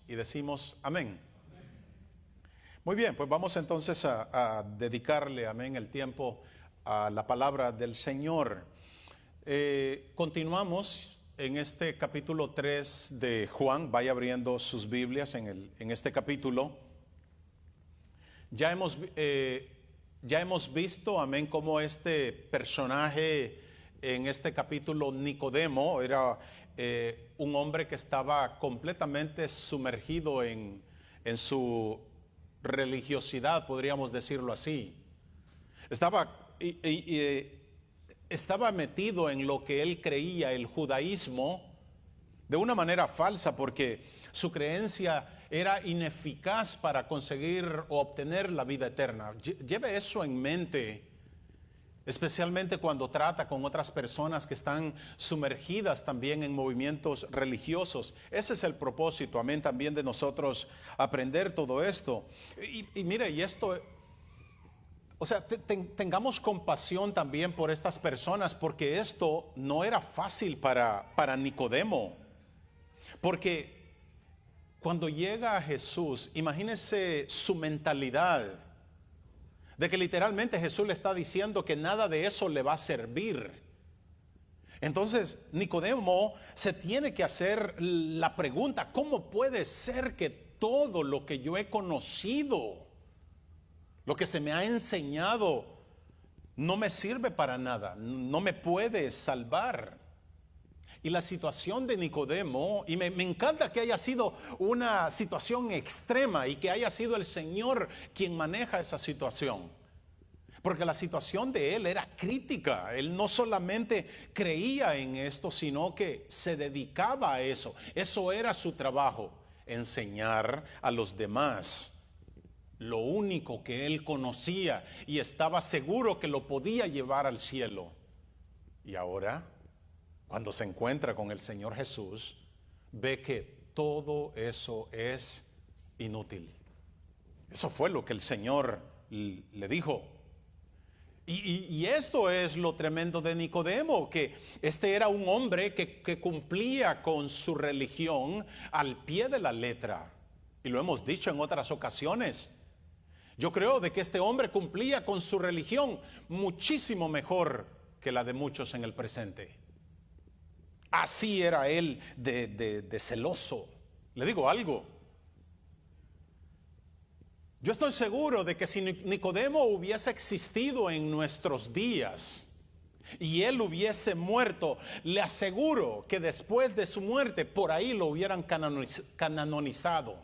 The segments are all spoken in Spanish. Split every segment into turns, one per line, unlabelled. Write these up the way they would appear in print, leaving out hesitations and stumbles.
y decimos amén. Muy bien, pues vamos entonces a dedicarle, amén, el tiempo a la palabra del Señor. Continuamos en este capítulo 3 de Juan. Vaya abriendo sus Biblias en este capítulo. Ya hemos visto, amén, cómo este personaje en este capítulo, Nicodemo, era un hombre que estaba completamente sumergido en su religiosidad, podríamos decirlo así. Estaba metido en lo que él creía, el judaísmo, de una manera falsa, porque su creencia era ineficaz para conseguir o obtener la vida eterna. Lleve eso en mente, especialmente cuando trata con otras personas que están sumergidas también en movimientos religiosos. Ese es el propósito, amén, también de nosotros aprender todo esto. Y mire, y esto, o sea, tengamos compasión también por estas personas, porque esto no era fácil para Nicodemo. Porque cuando llega a Jesús, imagínese su mentalidad, de que literalmente Jesús le está diciendo que nada de eso le va a servir. Entonces Nicodemo se tiene que hacer la pregunta: ¿cómo puede ser que todo lo que yo he conocido, lo que se me ha enseñado, no me sirve para nada, no me puede salvar? Y la situación de Nicodemo, y me encanta que haya sido una situación extrema y que haya sido el Señor quien maneja esa situación. Porque la situación de él era crítica. Él no solamente creía en esto, sino que se dedicaba a eso. Eso era su trabajo, enseñar a los demás lo único que él conocía y estaba seguro que lo podía llevar al cielo. Y ahora, cuando se encuentra con el Señor Jesús, ve que todo eso es inútil. Eso fue lo que el Señor le dijo. Y esto es lo tremendo de Nicodemo, que este era un hombre que cumplía con su religión al pie de la letra. Y lo hemos dicho en otras ocasiones. Yo creo de que este hombre cumplía con su religión muchísimo mejor que la de muchos en el presente. Así era él de celoso. Le digo algo. Yo estoy seguro de que si Nicodemo hubiese existido en nuestros días y él hubiese muerto, le aseguro que después de su muerte por ahí lo hubieran canonizado.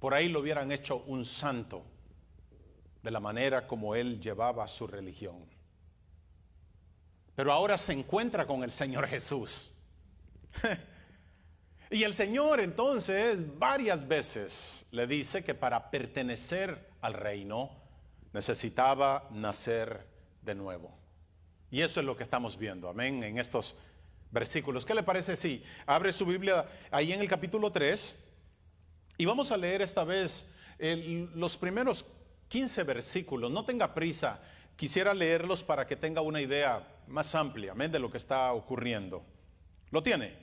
Por ahí lo hubieran hecho un santo de la manera como él llevaba su religión. Pero ahora se encuentra con el Señor Jesús. Y el Señor entonces varias veces le dice que para pertenecer al reino necesitaba nacer de nuevo. Y eso es lo que estamos viendo, amén, en estos versículos. ¿Qué le parece si abre su Biblia ahí en el capítulo 3? Y vamos a leer esta vez los primeros 15 versículos. No tenga prisa, quisiera leerlos para que tenga una idea más amplia, amén, de lo que está ocurriendo. ¿Lo tiene?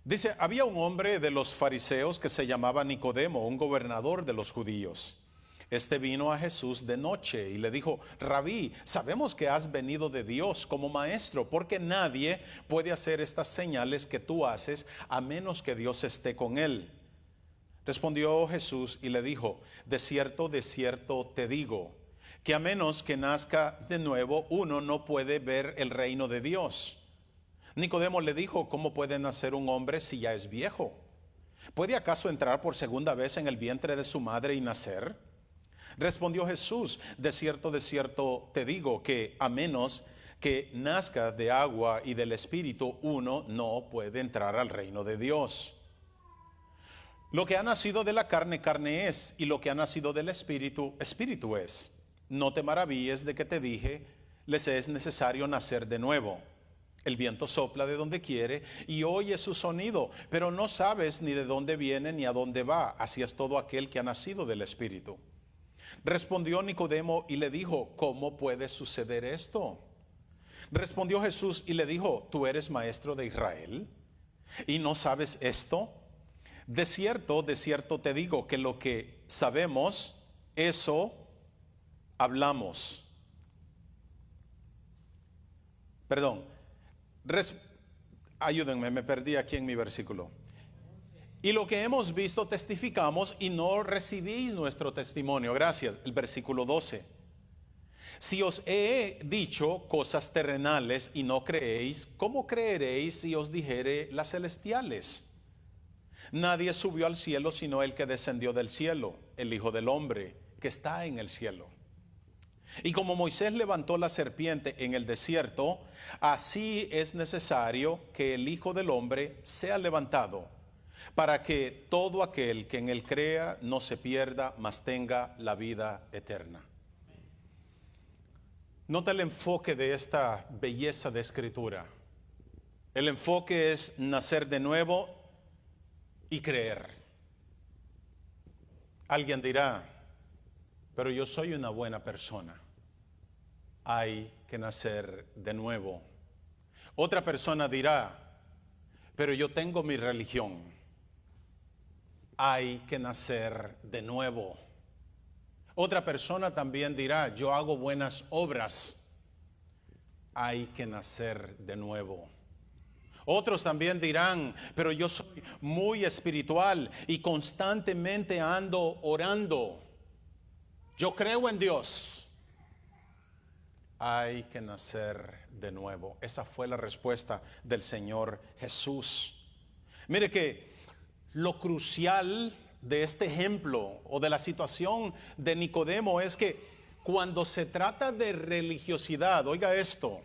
Dice: había un hombre de los fariseos que se llamaba Nicodemo, un gobernador de los judíos. Este vino a Jesús de noche y le dijo: Rabí, sabemos que has venido de Dios como maestro, porque nadie puede hacer estas señales que tú haces a menos que Dios esté con él. Respondió Jesús y le dijo: de cierto te digo, que a menos que nazca de nuevo, uno no puede ver el reino de Dios. Nicodemo le dijo: ¿cómo puede nacer un hombre si ya es viejo? ¿Puede acaso entrar por segunda vez en el vientre de su madre y nacer? Respondió Jesús: de cierto te digo, que a menos que nazca de agua y del Espíritu, uno no puede entrar al reino de Dios. Lo que ha nacido de la carne, carne es, y lo que ha nacido del Espíritu, Espíritu es. No te maravilles de que te dije, les es necesario nacer de nuevo. El viento sopla de donde quiere y oye su sonido, pero no sabes ni de dónde viene ni a dónde va. Así es todo aquel que ha nacido del Espíritu. Respondió Nicodemo y le dijo: ¿cómo puede suceder esto? Respondió Jesús y le dijo: ¿tú eres maestro de Israel ¿Y no sabes esto? De cierto te digo que lo que sabemos, eso hablamos. Perdón, ayúdenme, me perdí aquí en mi versículo. Y lo que hemos visto testificamos y no recibís nuestro testimonio. Gracias, el versículo 12. Si os he dicho cosas terrenales y no creéis, ¿cómo creeréis si os dijere las celestiales? Nadie subió al cielo sino el que descendió del cielo, el Hijo del Hombre, que está en el cielo. Y como Moisés levantó la serpiente en el desierto, así es necesario que el Hijo del Hombre sea levantado, para que todo aquel que en él crea no se pierda, mas tenga la vida eterna. Nota el enfoque de esta belleza de escritura. El enfoque es nacer de nuevo y creer. Alguien dirá, pero yo soy una buena persona. Hay que nacer de nuevo. Otra persona dirá, pero yo tengo mi religión. Hay que nacer de nuevo. Otra persona también dirá, yo hago buenas obras. Hay que nacer de nuevo. Otros también dirán, pero yo soy muy espiritual y constantemente ando orando. Yo creo en Dios. Hay que nacer de nuevo. Esa fue la respuesta del Señor Jesús. Mire que lo crucial de este ejemplo o de la situación de Nicodemo es que cuando se trata de religiosidad, oiga esto,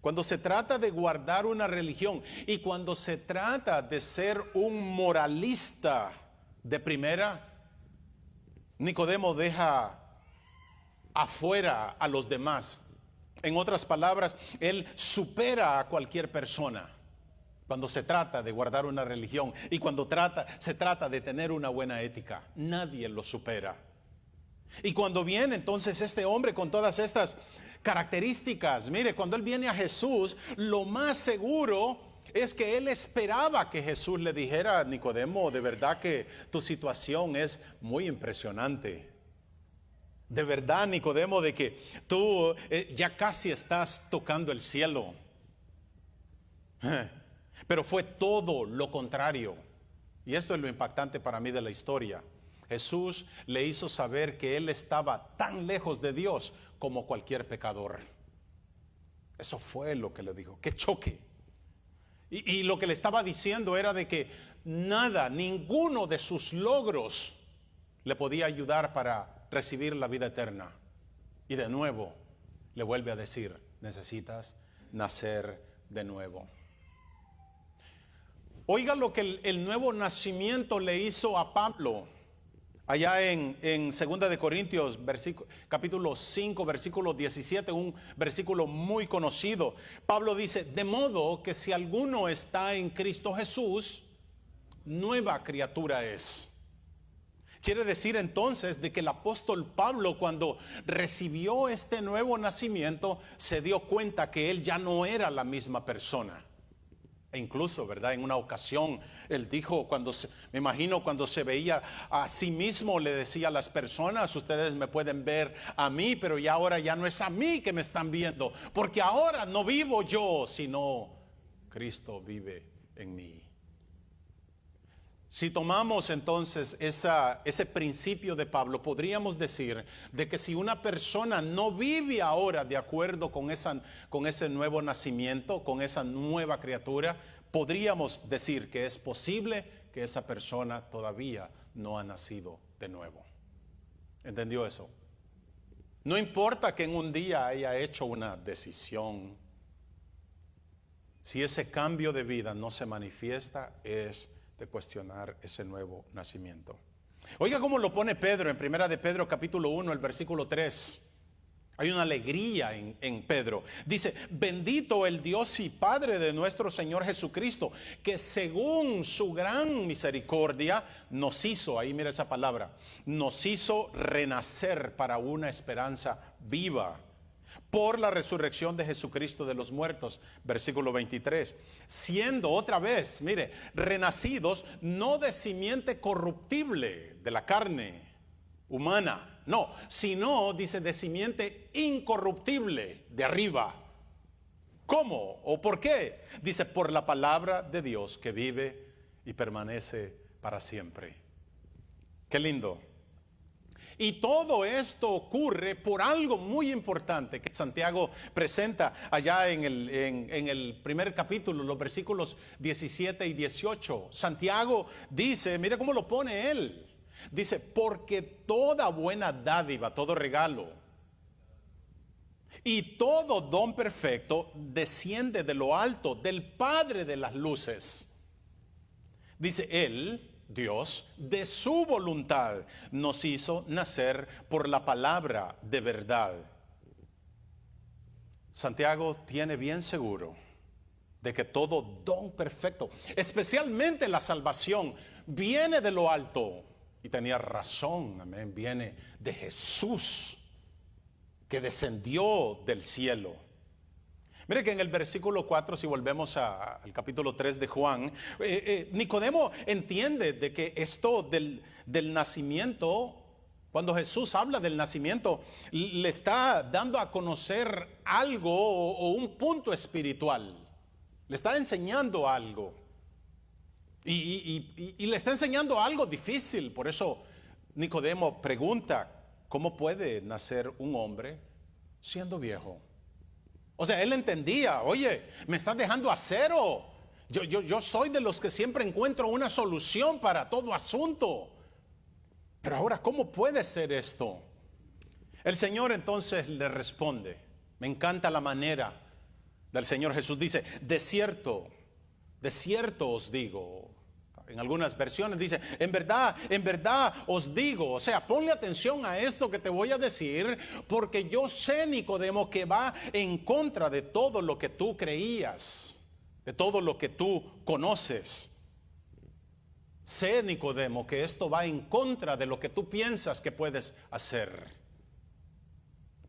cuando se trata de guardar una religión y cuando se trata de ser un moralista de primera, Nicodemo deja afuera a los demás. En otras palabras, él supera a cualquier persona cuando se trata de guardar una religión y cuando se trata de tener una buena ética. Nadie lo supera. Y cuando viene entonces este hombre con todas estas características, mire, cuando él viene a Jesús, lo más seguro es que él esperaba que Jesús le dijera a Nicodemo, de verdad que tu situación es muy impresionante. De verdad, Nicodemo, de que tú ya casi estás tocando el cielo. Pero fue todo lo contrario. Y esto es lo impactante para mí de la historia. Jesús le hizo saber que él estaba tan lejos de Dios como cualquier pecador. Eso fue lo que le dijo. ¡Qué choque! Y lo que le estaba diciendo era de que nada, ninguno de sus logros le podía ayudar para recibir la vida eterna. Y de nuevo le vuelve a decir, necesitas nacer de nuevo. Oiga lo que el nuevo nacimiento le hizo a Pablo. Allá en 2 de Corintios, capítulo 5, versículo 17, un versículo muy conocido. Pablo dice, de modo que si alguno está en Cristo Jesús, nueva criatura es. Quiere decir entonces de que el apóstol Pablo, cuando recibió este nuevo nacimiento, se dio cuenta que él ya no era la misma persona. E incluso, ¿verdad? En una ocasión, él dijo, me imagino cuando se veía a sí mismo, le decía a las personas, ustedes me pueden ver a mí, pero ya ahora ya no es a mí que me están viendo, porque ahora no vivo yo, sino Cristo vive en mí. Si tomamos entonces ese principio de Pablo, podríamos decir de que si una persona no vive ahora de acuerdo con ese nuevo nacimiento, con esa nueva criatura, podríamos decir que es posible que esa persona todavía no ha nacido de nuevo. ¿Entendió eso? No importa que en un día haya hecho una decisión, si ese cambio de vida no se manifiesta, es de cuestionar ese nuevo nacimiento. Oiga cómo lo pone Pedro en 1 de Pedro capítulo 1, el versículo 3. Hay una alegría en Pedro. Dice, bendito el Dios y Padre de nuestro Señor Jesucristo, que según su gran misericordia nos hizo, ahí mira esa palabra, nos hizo renacer para una esperanza viva por la resurrección de Jesucristo de los muertos, versículo 23, siendo otra vez, mire, renacidos no de simiente corruptible de la carne humana, no, sino, dice, de simiente incorruptible de arriba. ¿Cómo o por qué? Dice, por la palabra de Dios que vive y permanece para siempre. Qué lindo. Y todo esto ocurre por algo muy importante que Santiago presenta allá en el primer capítulo, los versículos 17 y 18. Santiago dice, mire cómo lo pone él. Dice, porque toda buena dádiva, todo regalo y todo don perfecto desciende de lo alto, del Padre de las luces. Dice él, Dios, de su voluntad nos hizo nacer por la palabra de verdad. Santiago tiene bien seguro de que todo don perfecto, especialmente la salvación, viene de lo alto. Y tenía razón, amén, viene de Jesús, que descendió del cielo. Mire que en el versículo 4, si volvemos al capítulo 3 de Juan, Nicodemo entiende de que esto del nacimiento, cuando Jesús habla del nacimiento, le está dando a conocer algo o un punto espiritual. Le está enseñando algo. Y le está enseñando algo difícil. Por eso Nicodemo pregunta, ¿cómo puede nacer un hombre siendo viejo? O sea, él entendía, oye, me estás dejando a cero. Yo soy de los que siempre encuentro una solución para todo asunto. Pero ahora, ¿cómo puede ser esto? El Señor entonces le responde. Me encanta la manera del Señor Jesús. Dice, de cierto os digo. En algunas versiones dice, en verdad os digo. O sea, ponle atención a esto que te voy a decir, porque yo sé, Nicodemo, que va en contra de todo lo que tú creías, de todo lo que tú conoces. Sé, Nicodemo, que esto va en contra de lo que tú piensas que puedes hacer.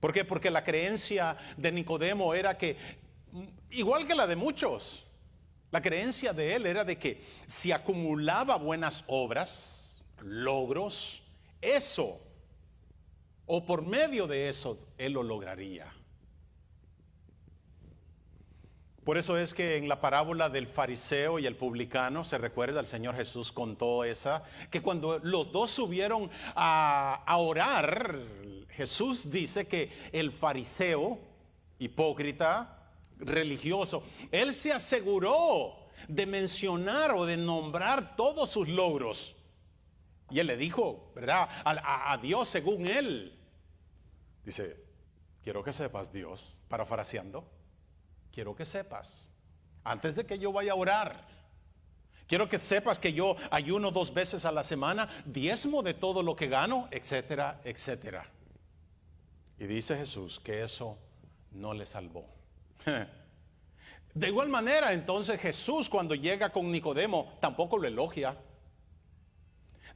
¿Por qué? Porque la creencia de Nicodemo era que, igual que la de muchos, la creencia de él era de que si acumulaba buenas obras, logros, eso, o por medio de eso, él lo lograría. Por eso es que en la parábola del fariseo y el publicano, se recuerda, el Señor Jesús contó esa, que cuando los dos subieron a orar, Jesús dice que el fariseo, hipócrita, religioso, él se aseguró de mencionar o de nombrar todos sus logros. Y él le dijo, ¿verdad? A Dios según él. Dice, quiero que sepas, Dios, parafraseando, quiero que sepas, antes de que yo vaya a orar, quiero que sepas que yo ayuno 2 veces a la semana, diezmo de todo lo que gano, etcétera, etcétera. Y dice Jesús que eso no le salvó. De igual manera, entonces Jesús, cuando llega con Nicodemo, tampoco lo elogia.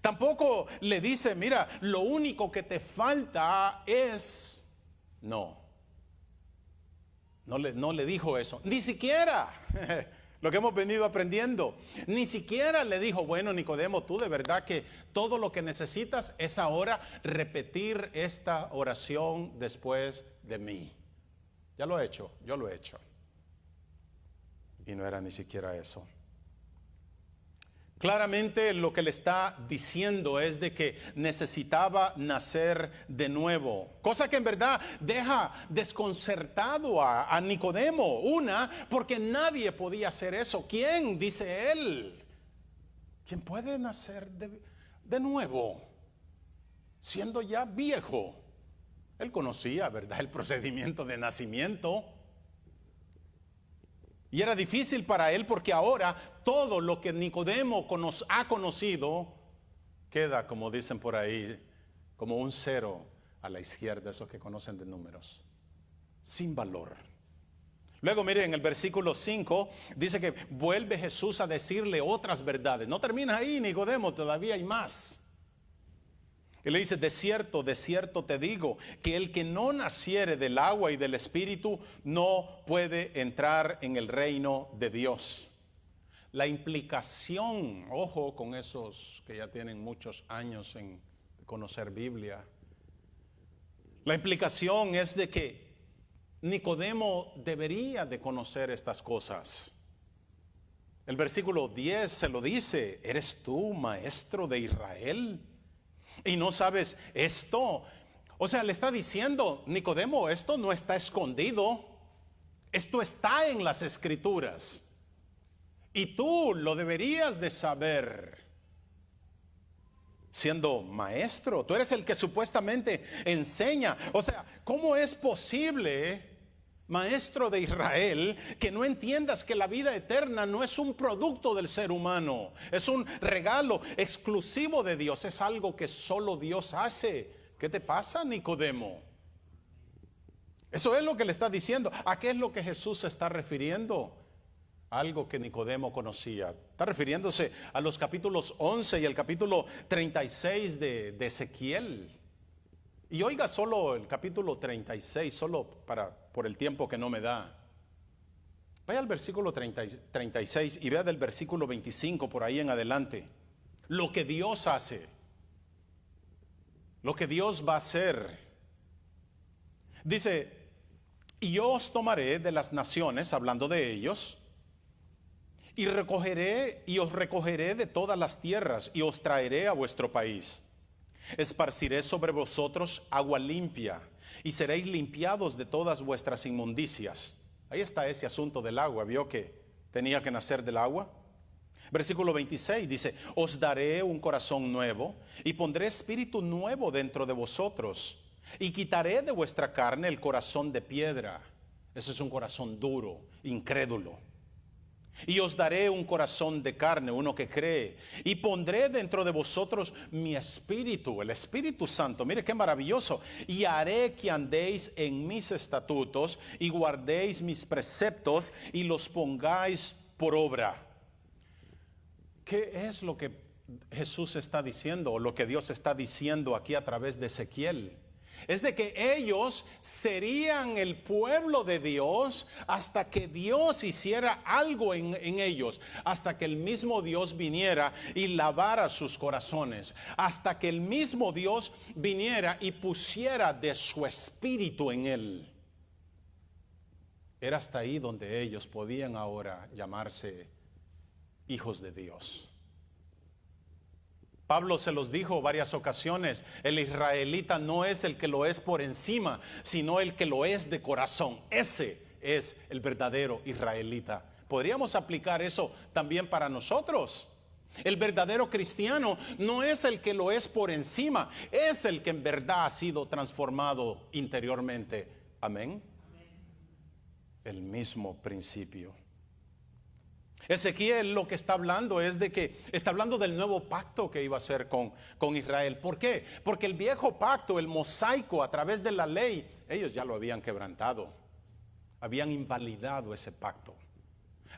Tampoco le dice, mira, lo único que te falta es... No le dijo eso. Ni siquiera lo que hemos venido aprendiendo. Ni siquiera le dijo, bueno, Nicodemo, tú de verdad que todo lo que necesitas es ahora repetir esta oración después de mí. Ya lo he hecho, yo lo he hecho. Y no era ni siquiera eso. Claramente lo que le está diciendo es de que necesitaba nacer de nuevo. Cosa que en verdad deja desconcertado a Nicodemo. Una, porque nadie podía hacer eso. ¿Quién? Dice él. ¿Quién puede nacer de nuevo? Siendo ya viejo. Él conocía, ¿verdad?, el procedimiento de nacimiento. Y era difícil para él porque ahora todo lo que Nicodemo ha conocido queda, como dicen por ahí, como un 0 a la izquierda, esos que conocen de números, sin valor. Luego mire, en el versículo 5 dice que vuelve Jesús a decirle otras verdades. No termina ahí, Nicodemo, todavía hay más. Y le dice, de cierto te digo, que el que no naciere del agua y del Espíritu no puede entrar en el reino de Dios. La implicación, ojo con esos que ya tienen muchos años en conocer Biblia. La implicación es de que Nicodemo debería de conocer estas cosas. El versículo 10 se lo dice, ¿eres tú maestro de Israel y no sabes esto? O sea, le está diciendo, Nicodemo, esto no está escondido, esto está en las Escrituras y tú lo deberías de saber. Siendo maestro, tú eres el que supuestamente enseña. O sea, ¿cómo es posible, maestro de Israel, que no entiendas que la vida eterna no es un producto del ser humano? Es un regalo exclusivo de Dios, es algo que solo Dios hace. ¿Qué te pasa, Nicodemo? Eso es lo que le está diciendo. ¿A qué es lo que Jesús se está refiriendo? Algo que Nicodemo conocía. Está refiriéndose a los capítulos 11 y el capítulo 36 de Ezequiel. Y oiga solo el capítulo 36, solo por el tiempo que no me da. Vaya al versículo 36 y vea del versículo 25 por ahí en adelante. Lo que Dios hace. Lo que Dios va a hacer. Dice, y yo os tomaré de las naciones, hablando de ellos, y os recogeré de todas las tierras y os traeré a vuestro país. Esparciré sobre vosotros agua limpia y seréis limpiados de todas vuestras inmundicias. Ahí está ese asunto del agua. ¿Vio que tenía que nacer del agua? Versículo 26 dice, os daré un corazón nuevo y pondré espíritu nuevo dentro de vosotros y quitaré de vuestra carne el corazón de piedra. Ese es un corazón duro, incrédulo. Y os daré un corazón de carne, uno que cree, y pondré dentro de vosotros mi espíritu, el Espíritu Santo. Mire qué maravilloso. Y haré que andéis en mis estatutos y guardéis mis preceptos y los pongáis por obra. ¿Qué es lo que Jesús está diciendo, o lo que Dios está diciendo aquí a través de Ezequiel? Es de que ellos serían el pueblo de Dios hasta que Dios hiciera algo en ellos, hasta que el mismo Dios viniera y lavara sus corazones, hasta que el mismo Dios viniera y pusiera de su espíritu en él. Era hasta ahí donde ellos podían ahora llamarse hijos de Dios. Pablo se los dijo varias ocasiones, el israelita no es el que lo es por encima, sino el que lo es de corazón. Ese es el verdadero israelita. Podríamos aplicar eso también para nosotros. El verdadero cristiano no es el que lo es por encima, es el que en verdad ha sido transformado interiormente. Amén. El mismo principio. Ezequiel lo que está hablando es de que está hablando del nuevo pacto que iba a hacer con Israel. ¿Por qué? Porque el viejo pacto, el mosaico a través de la ley, ellos ya lo habían quebrantado, habían invalidado ese pacto.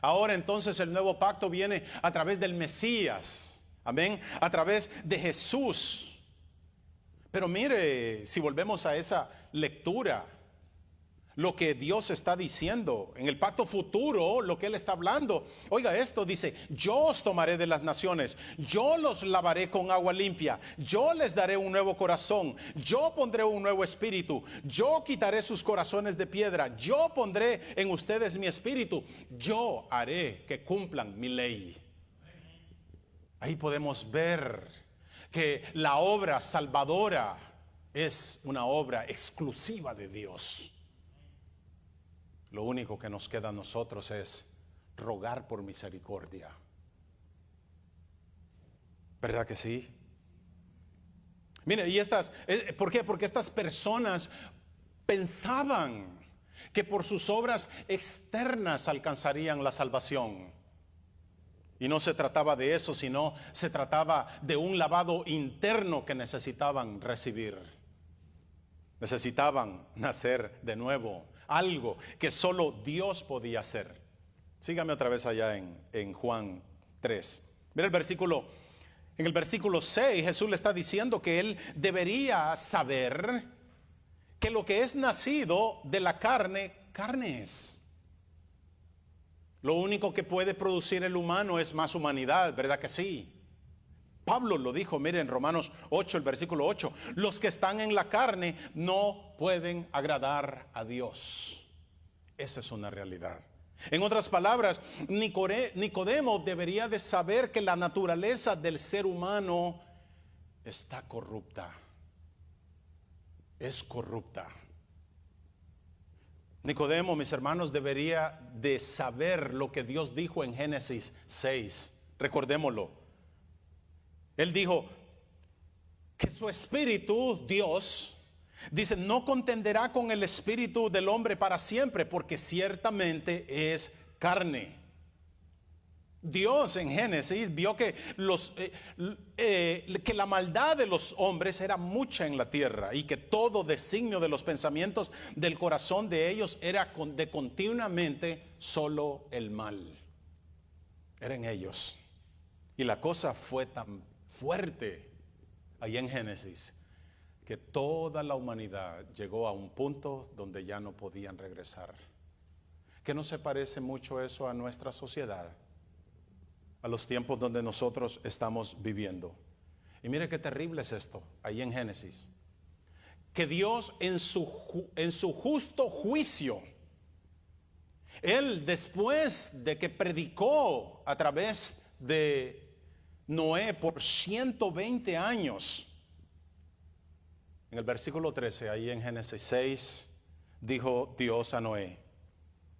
Ahora entonces el nuevo pacto viene a través del Mesías, amén, a través de Jesús. Pero mire, si volvemos a esa lectura, lo que Dios está diciendo en el pacto futuro, lo que Él está hablando. Oiga esto, dice, yo os tomaré de las naciones, yo los lavaré con agua limpia, yo les daré un nuevo corazón, yo pondré un nuevo espíritu, yo quitaré sus corazones de piedra, yo pondré en ustedes mi espíritu, yo haré que cumplan mi ley. Ahí podemos ver que la obra salvadora es una obra exclusiva de Dios. Lo único que nos queda a nosotros es rogar por misericordia. ¿Verdad que sí? Mire, y ¿por qué? Porque estas personas pensaban que por sus obras externas alcanzarían la salvación. Y no se trataba de eso, sino se trataba de un lavado interno que necesitaban recibir. Necesitaban nacer de nuevo. Algo que solo Dios podía hacer. Sígame otra vez allá en Juan 3. Mira el versículo En el versículo 6 Jesús le está diciendo que él debería saber que lo que es nacido de la carne, carne es. Lo único que puede producir el humano es más humanidad, ¿verdad que sí? Pablo lo dijo, miren, en Romanos 8, el versículo 8, los que están en la carne no pueden agradar a Dios. Esa es una realidad. En otras palabras, Nicodemo debería de saber que la naturaleza del ser humano está corrupta. Es corrupta. Nicodemo, mis hermanos, debería de saber lo que Dios dijo en Génesis 6. Recordémoslo. Él dijo que su espíritu, Dios, dice, no contenderá con el espíritu del hombre para siempre, porque ciertamente es carne. Dios en Génesis vio que la maldad de los hombres era mucha en la tierra y que todo designio de los pensamientos del corazón de ellos era de continuamente solo el mal. Era en ellos. Y la cosa fue tan fuerte ahí en Génesis que toda la humanidad llegó a un punto donde ya no podían regresar. ¿Que no se parece mucho eso a nuestra sociedad? A los tiempos donde nosotros estamos viviendo. Y mire qué terrible es esto, ahí en Génesis. Que Dios en su justo juicio, Él después de que predicó a través de Noé por 120 años, en el versículo 13, ahí en Génesis 6, dijo Dios a Noé,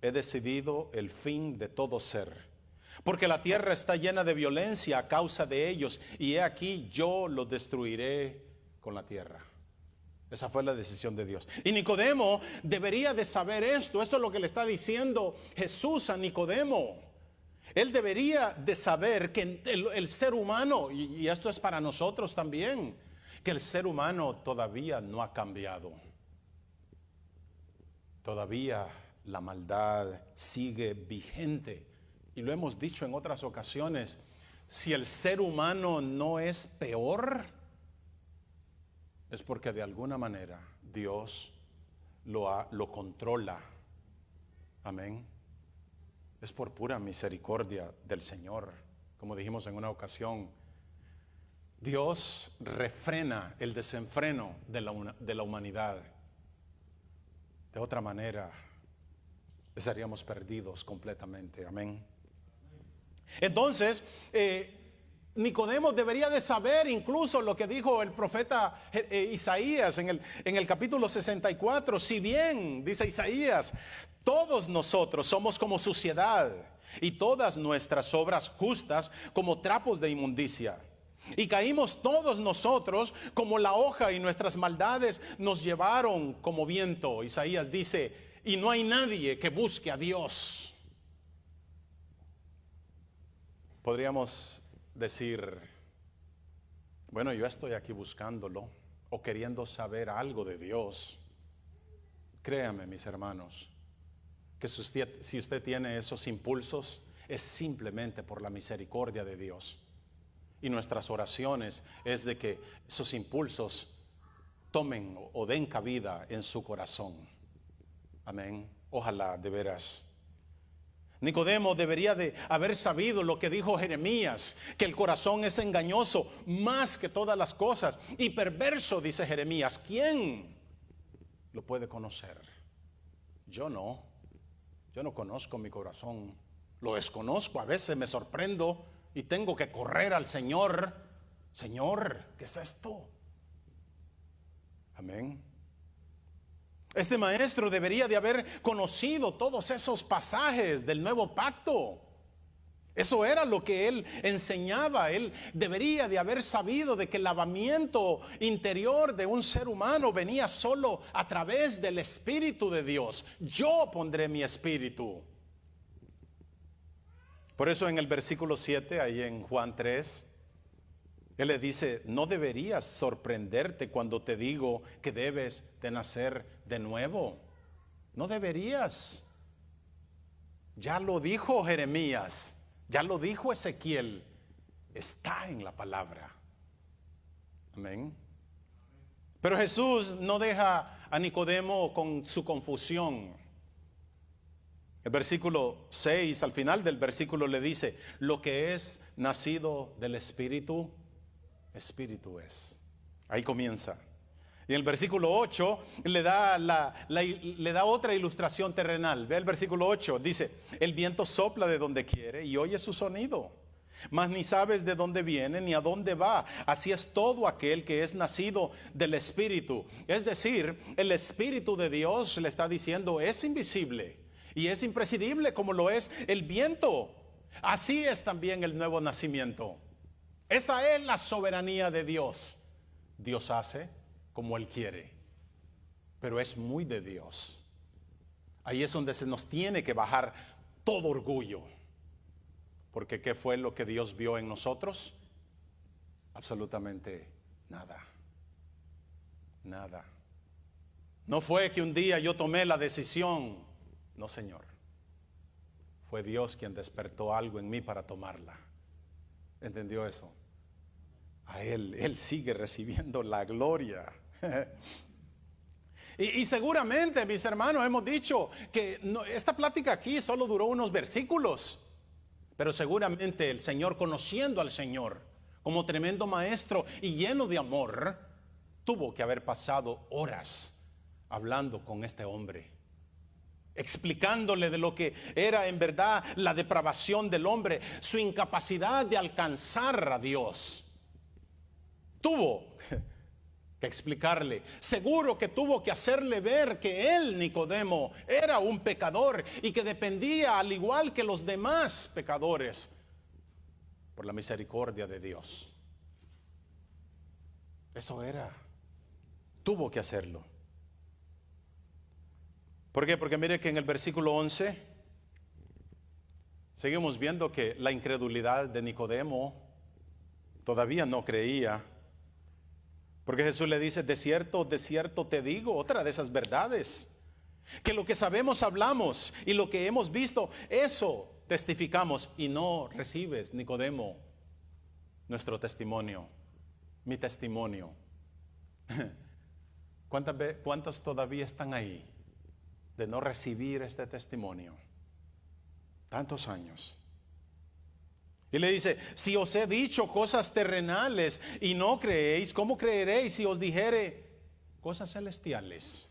he decidido el fin de todo ser, porque la tierra está llena de violencia a causa de ellos, y he aquí yo los destruiré con la tierra. Esa fue la decisión de Dios. Y Nicodemo debería de saber esto. Esto es lo que le está diciendo Jesús a Nicodemo. Él debería de saber que el ser humano, y esto es para nosotros también, que el ser humano todavía no ha cambiado. Todavía la maldad sigue vigente. Y lo hemos dicho en otras ocasiones, si el ser humano no es peor, es porque de alguna manera Dios lo controla. Amén. Es por pura misericordia del Señor. Como dijimos en una ocasión, Dios refrena el desenfreno de la humanidad. De otra manera, estaríamos perdidos completamente. Amén. Entonces, Nicodemo debería de saber incluso lo que dijo el profeta Isaías en el capítulo 64. Si bien, dice Isaías, todos nosotros somos como suciedad y todas nuestras obras justas como trapos de inmundicia. Y caímos todos nosotros como la hoja y nuestras maldades nos llevaron como viento. Isaías dice, y no hay nadie que busque a Dios. Podríamos decir, bueno, yo estoy aquí buscándolo o queriendo saber algo de Dios. Créame, mis hermanos, que si usted tiene esos impulsos, es simplemente por la misericordia de Dios. Y nuestras oraciones es de que esos impulsos tomen o den cabida en su corazón. Amén. Ojalá de veras. Nicodemo debería de haber sabido lo que dijo Jeremías, que el corazón es engañoso más que todas las cosas y perverso, dice Jeremías. ¿Quién lo puede conocer? Yo no conozco mi corazón, lo desconozco, a veces me sorprendo y tengo que correr al Señor. Señor, ¿qué es esto? Amén. Este maestro debería de haber conocido todos esos pasajes del nuevo pacto. Eso era lo que él enseñaba. Él debería de haber sabido de que el lavamiento interior de un ser humano venía solo a través del Espíritu de Dios. Yo pondré mi espíritu. Por eso en el versículo 7, ahí en Juan 3, él le dice, no deberías sorprenderte cuando te digo que debes de nacer de nuevo. No deberías. Ya lo dijo Jeremías, ya lo dijo Ezequiel. está en la palabra. Amén. Pero Jesús no deja a Nicodemo con su confusión. El versículo 6, al final del versículo le dice, lo que es nacido del Espíritu, Espíritu es. Ahí comienza. Y en el versículo 8 le da otra ilustración terrenal. Ve el versículo 8, dice, el viento sopla de donde quiere y oye su sonido, mas ni sabes de dónde viene ni a dónde va. Así es todo aquel que es nacido del Espíritu. Es decir, el Espíritu de Dios, le está diciendo, es invisible y es imprescindible como lo es el viento. Así es también el nuevo nacimiento. Esa es la soberanía de Dios. Dios hace como Él quiere, pero es muy de Dios. Ahí es donde se nos tiene que bajar todo orgullo. Porque ¿qué fue lo que Dios vio en nosotros? Absolutamente nada. Nada. No fue que un día yo tomé la decisión. No, Señor. Fue Dios quien despertó algo en mí para tomarla. ¿Entendió eso? A Él sigue recibiendo la gloria. Y seguramente, mis hermanos, hemos dicho que esta plática aquí solo duró unos versículos. Pero seguramente el Señor, conociendo al Señor como tremendo maestro y lleno de amor, tuvo que haber pasado horas hablando con este hombre, explicándole de lo que era en verdad la depravación del hombre, su incapacidad de alcanzar a Dios. Tuvo que explicarle, seguro que tuvo que hacerle ver que él, Nicodemo, era un pecador y que dependía, al igual que los demás pecadores, por la misericordia de Dios. Eso era, tuvo que hacerlo. ¿Por qué? Porque mire que en el versículo 11 seguimos viendo que la incredulidad de Nicodemo todavía no creía. Porque Jesús le dice, de cierto te digo, otra de esas verdades, que lo que sabemos hablamos y lo que hemos visto, eso testificamos. Y no recibes, Nicodemo, nuestro testimonio, mi testimonio. ¿Cuántos todavía están ahí de no recibir este testimonio? Tantos años. Y le dice, si os he dicho cosas terrenales y no creéis, ¿cómo creeréis si os dijere cosas celestiales?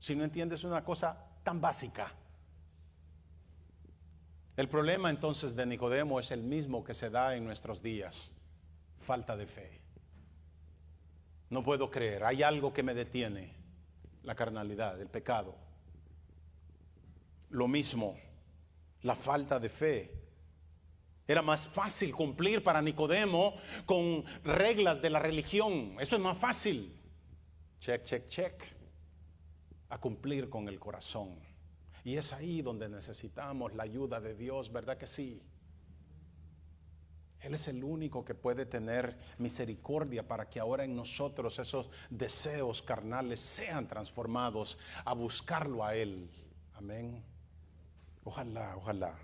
Si no entiendes una cosa tan básica. El problema entonces de Nicodemo es el mismo que se da en nuestros días: falta de fe. No puedo creer, hay algo que me detiene, la carnalidad, el pecado. Lo mismo, la falta de fe. Era más fácil cumplir para Nicodemo con reglas de la religión. Eso es más fácil. Check, check, check. A cumplir con el corazón. Y es ahí donde necesitamos la ayuda de Dios, ¿verdad que sí? Él es el único que puede tener misericordia para que ahora en nosotros esos deseos carnales sean transformados a buscarlo a Él. Amén. Ojalá, ojalá.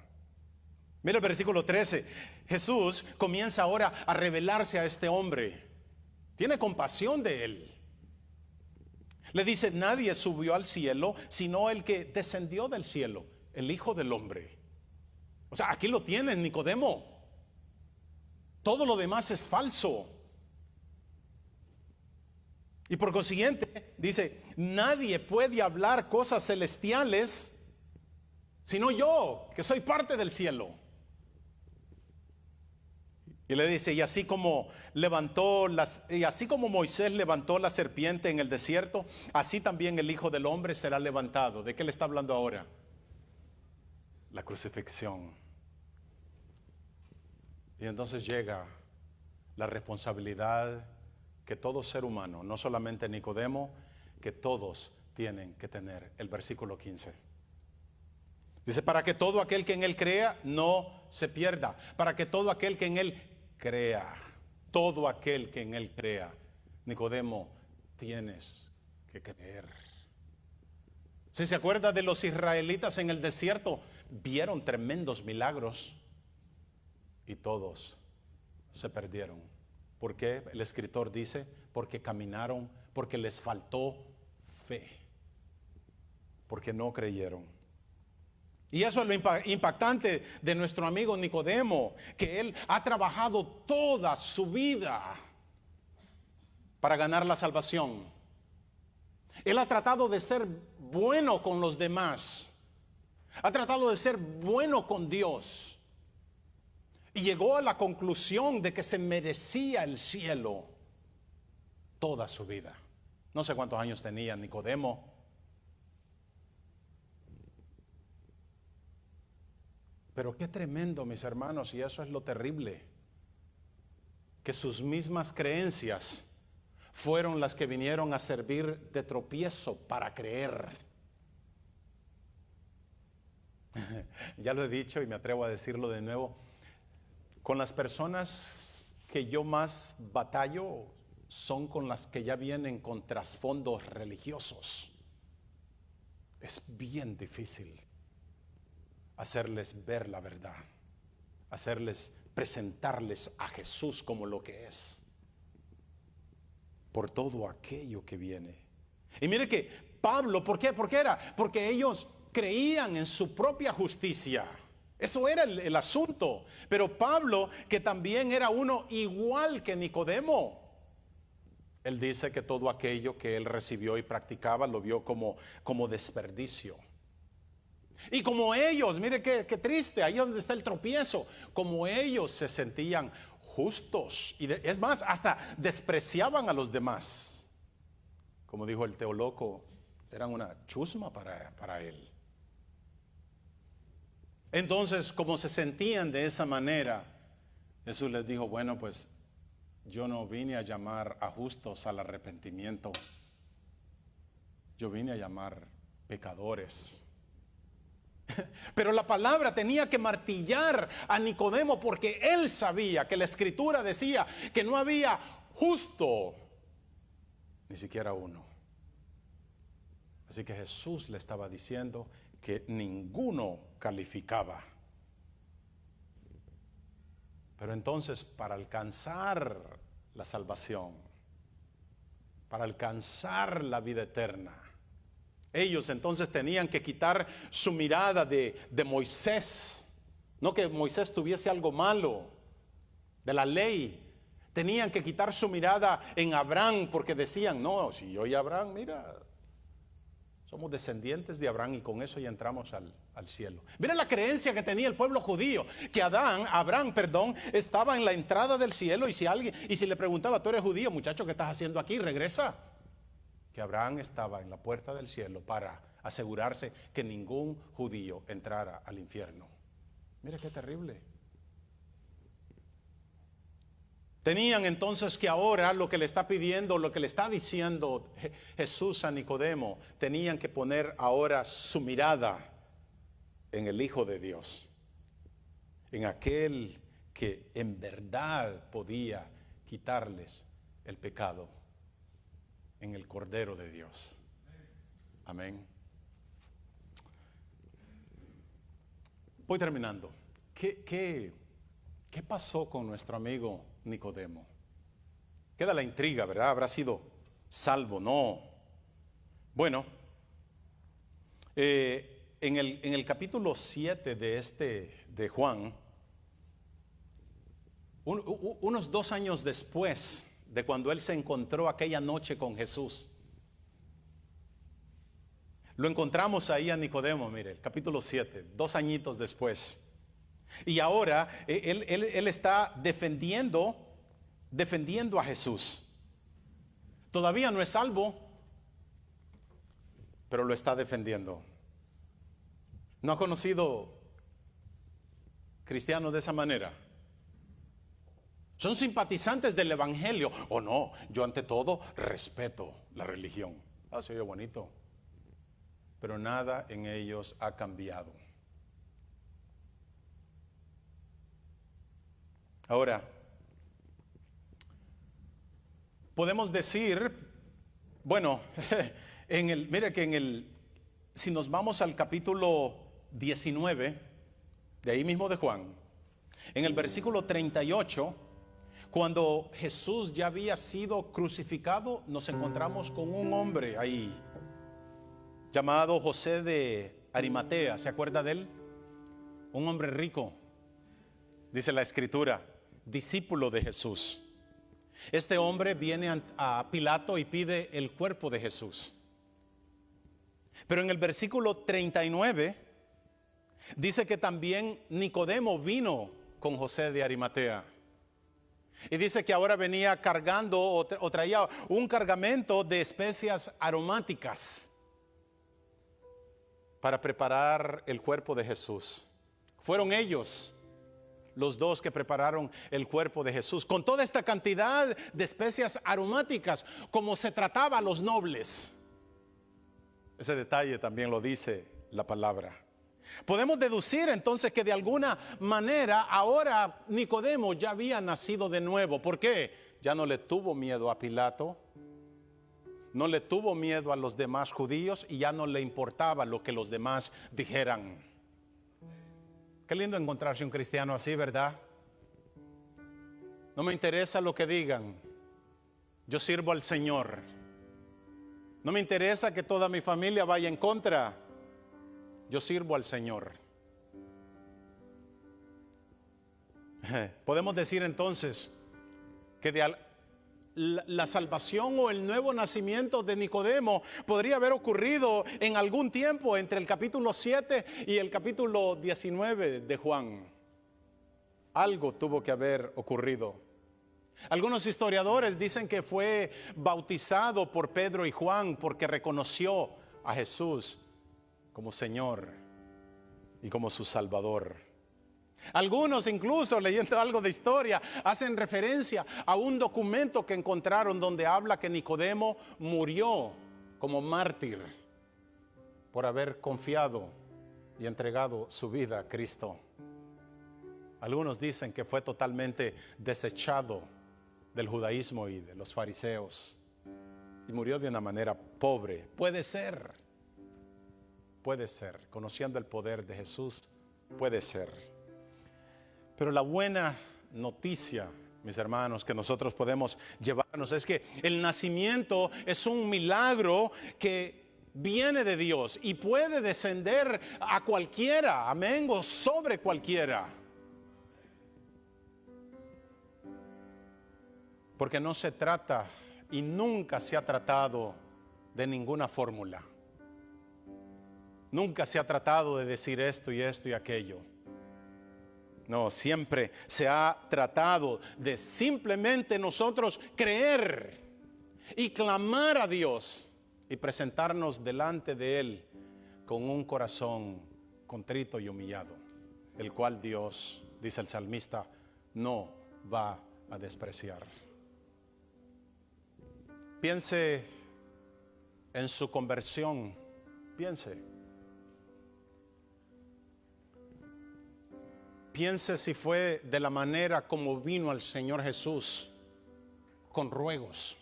Mira el versículo 13. Jesús comienza ahora a revelarse a este hombre. Tiene compasión de él. Le dice, nadie subió al cielo sino el que descendió del cielo, el Hijo del Hombre. O sea, aquí lo tienes, Nicodemo. Todo lo demás es falso. Y por consiguiente, dice, nadie puede hablar cosas celestiales sino yo, que soy parte del cielo. Y le dice, y así como Moisés levantó la serpiente en el desierto, así también el Hijo del Hombre será levantado. ¿De qué le está hablando ahora? La crucifixión. Y entonces llega la responsabilidad que todo ser humano, no solamente Nicodemo, que todos tienen que tener. El versículo 15. Dice, para que todo aquel que en él crea no se pierda. Para que todo aquel que en él crea, todo aquel que en él crea. Nicodemo, tienes que creer. Si se acuerda de los israelitas en el desierto, vieron tremendos milagros y todos se perdieron. ¿Por qué? El escritor dice, porque caminaron, porque les faltó fe, porque no creyeron. Y eso es lo impactante de nuestro amigo Nicodemo, que él ha trabajado toda su vida para ganar la salvación. Él ha tratado de ser bueno con los demás, ha tratado de ser bueno con Dios, y llegó a la conclusión de que se merecía el cielo toda su vida. No sé cuántos años tenía Nicodemo, pero qué tremendo, mis hermanos, y eso es lo terrible, que sus mismas creencias fueron las que vinieron a servir de tropiezo para creer. Ya lo he dicho y me atrevo a decirlo de nuevo, con las personas que yo más batallo son con las que ya vienen con trasfondos religiosos. Es bien difícil hacerles ver la verdad, presentarles a Jesús como lo que es, por todo aquello que viene. Y mire que Pablo, ¿por qué? Porque ellos creían en su propia justicia. Eso era el asunto. Pero Pablo, que también era uno igual que Nicodemo, él dice que todo aquello que él recibió y practicaba lo vio como desperdicio. Y como ellos, mire qué triste, ahí donde está el tropiezo, como ellos se sentían justos, y es más, hasta despreciaban a los demás. Como dijo el teólogo, eran una chusma para él. Entonces, como se sentían de esa manera, Jesús les dijo, bueno, pues yo no vine a llamar a justos al arrepentimiento, yo vine a llamar pecadores. Pero la palabra tenía que martillar a Nicodemo, porque él sabía que la escritura decía que no había justo, ni siquiera uno. Así que Jesús le estaba diciendo que ninguno calificaba. Pero entonces, para alcanzar la salvación, para alcanzar la vida eterna, ellos entonces tenían que quitar su mirada de Moisés. No que Moisés tuviese algo malo, de la ley. Tenían que quitar su mirada en Abraham, porque decían, no, si yo y Abraham, mira, somos descendientes de Abraham y con eso ya entramos al cielo. Mira la creencia que tenía el pueblo judío, que Abraham, estaba en la entrada del cielo, y si le preguntaba, tú eres judío, muchacho, ¿qué estás haciendo aquí? Regresa. Que Abraham estaba en la puerta del cielo para asegurarse que ningún judío entrara al infierno. Mira qué terrible. Tenían entonces que ahora lo que le está pidiendo, lo que le está diciendo Jesús a Nicodemo, tenían que poner ahora su mirada en el Hijo de Dios, en aquel que en verdad podía quitarles el pecado, en el Cordero de Dios. Amén. Voy terminando. ¿Qué pasó con nuestro amigo Nicodemo? Queda la intriga, ¿verdad? ¿Habrá sido salvo? No. Bueno, en el capítulo 7 de Juan, unos 2 años después de cuando él se encontró aquella noche con Jesús, lo encontramos ahí a Nicodemo, mire, el capítulo 7, 2 añitos después. Y ahora él está defendiendo a Jesús. Todavía no es salvo, pero lo está defendiendo. ¿No ha conocido cristianos de esa manera? Son simpatizantes del evangelio. O no, yo ante todo respeto la religión. Se oye bonito, pero nada en ellos ha cambiado. Ahora, podemos decir, bueno, mire que si nos vamos al capítulo 19, de ahí mismo de Juan, en el versículo 38, Cuando Jesús ya había sido crucificado, nos encontramos con un hombre ahí, llamado José de Arimatea. ¿Se acuerda de él? Un hombre rico, dice la Escritura, discípulo de Jesús. Este hombre viene a Pilato y pide el cuerpo de Jesús. Pero en el versículo 39 dice que también Nicodemo vino con José de Arimatea. Y dice que ahora venía cargando o traía un cargamento de especias aromáticas para preparar el cuerpo de Jesús. Fueron ellos los dos que prepararon el cuerpo de Jesús con toda esta cantidad de especias aromáticas, como se trataba a los nobles. Ese detalle también lo dice la palabra. Podemos deducir entonces que de alguna manera ahora Nicodemo ya había nacido de nuevo. ¿Por qué? Ya no le tuvo miedo a Pilato, no le tuvo miedo a los demás judíos y ya no le importaba lo que los demás dijeran. Qué lindo encontrarse un cristiano así, ¿verdad? No me interesa lo que digan, yo sirvo al Señor. No me interesa que toda mi familia vaya en contra, yo sirvo al Señor. Podemos decir entonces que la salvación o el nuevo nacimiento de Nicodemo podría haber ocurrido en algún tiempo entre el capítulo 7 y el capítulo 19 de Juan. Algo tuvo que haber ocurrido. Algunos historiadores dicen que fue bautizado por Pedro y Juan porque reconoció a Jesús como Señor y como su Salvador. Algunos, incluso leyendo algo de historia, hacen referencia a un documento que encontraron donde habla que Nicodemo murió como mártir por haber confiado y entregado su vida a Cristo. Algunos dicen que fue totalmente desechado del judaísmo y de los fariseos y murió de una manera pobre. Puede ser, conociendo el poder de Jesús, puede ser. Pero la buena noticia, mis hermanos, que nosotros podemos llevarnos es que el nacimiento es un milagro que viene de Dios y puede descender a cualquiera, amén, o sobre cualquiera. Porque no se trata y nunca se ha tratado de ninguna fórmula. Nunca se ha tratado de decir esto y esto y aquello. No, siempre se ha tratado de simplemente nosotros creer y clamar a Dios y presentarnos delante de Él con un corazón contrito y humillado, el cual Dios, dice el salmista, no va a despreciar. Piense en su conversión, piense si fue de la manera como vino al Señor Jesús, con ruegos.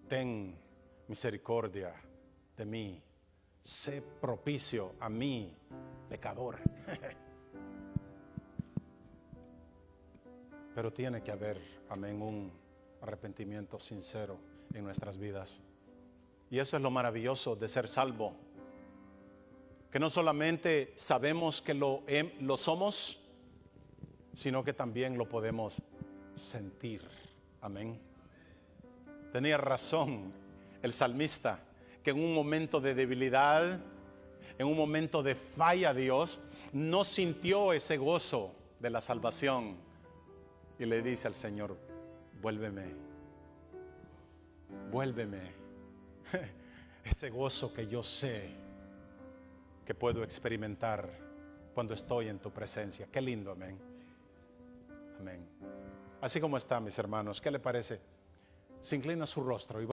Ten misericordia de mí, sé propicio a mí, pecador. Pero tiene que haber, amén, un arrepentimiento sincero en nuestras vidas. Y eso es lo maravilloso de ser salvo. Que no solamente sabemos que lo somos, sino que también lo podemos sentir. Amén. Tenía razón el salmista, que en un momento de debilidad, en un momento de falla a Dios, no sintió ese gozo de la salvación. Y le dice al Señor, vuélveme. Ese gozo que yo sé que puedo experimentar cuando estoy en tu presencia. Qué lindo, amén. Amén. Así como está, mis hermanos, ¿qué le parece? Se inclina su rostro y